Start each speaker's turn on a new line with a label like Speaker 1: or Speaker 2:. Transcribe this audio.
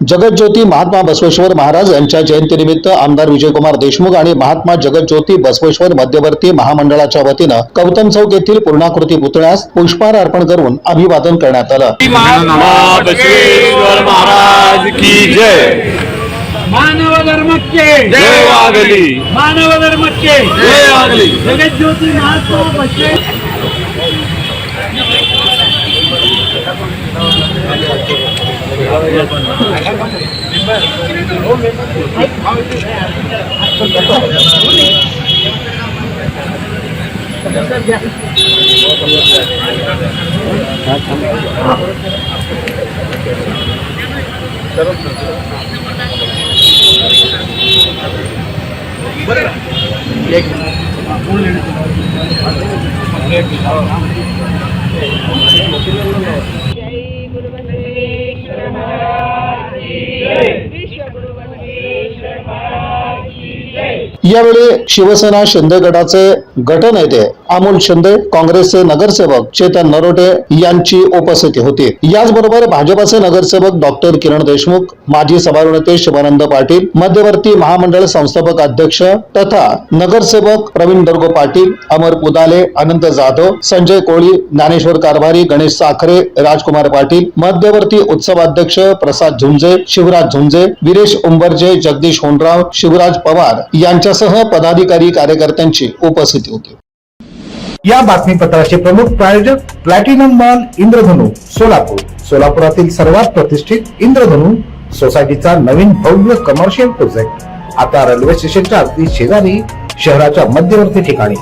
Speaker 1: जगज्योती महात्मा बसवेश्वर महाराज यांच्या जयंतीनिमित्त आमदार विजयकुमार देशमुख आणि महात्मा जगज्योती बसवेश्वर मध्यवर्ती महामंडळाच्या वतीनं गौतम चौक येथील पूर्णाकृती पुतळ्यास पुष्पहार अर्पण करून अभिवादन करण्यात आलं।
Speaker 2: महात्मा बसवेश्वर महाराज की जय।
Speaker 3: मानव धर्म के
Speaker 2: जय वागली।
Speaker 3: मानव धर्म के
Speaker 2: जय वागली।
Speaker 3: जगज्योती महात्मा बसवेश्वर
Speaker 1: यावेळी शिवसेना शिंदे गटाचे गटनेते अमोल शिंदे, काँग्रेसचे नगरसेवक चेतन नरोटे यांची उपस्थिती होती। याचबरोबर भाजपचे नगरसेवक डॉक्टर किरण देशमुख, माजी सभागृह शिवानंद पाटील, मध्यवर्ती महामंडळ संस्थापक अध्यक्ष तथा नगरसेवक प्रवीण दर्गो पाटील, अमर पुदाले, अनंत जाधव, संजय कोळी, ज्ञानेश्वर कारभारी, गणेश साखरे, राजकुमार पाटील, मध्यवर्ती उत्सवाध्यक्ष प्रसाद झुंजे, शिवराज झुंजे, वीरेश उंबरजे, जगदीश होनराव, शिवराज पवार यांच्यासह पदाधिकारी कार्यकर्त्यांची उपस्थिती होती।
Speaker 4: या बातमीपत्राचे प्रमुख प्रायोजक प्लॅटिनम मॉल इंद्रधनु सोलापूर। सोलापुरातील सर्वात प्रतिष्ठित इंद्रधनु सोसायटीचा नवीन भव्य कमर्शियल प्रोजेक्ट आता रेल्वे स्टेशनच्या अगदी शेजारी शहराच्या मध्यवर्ती ठिकाणी।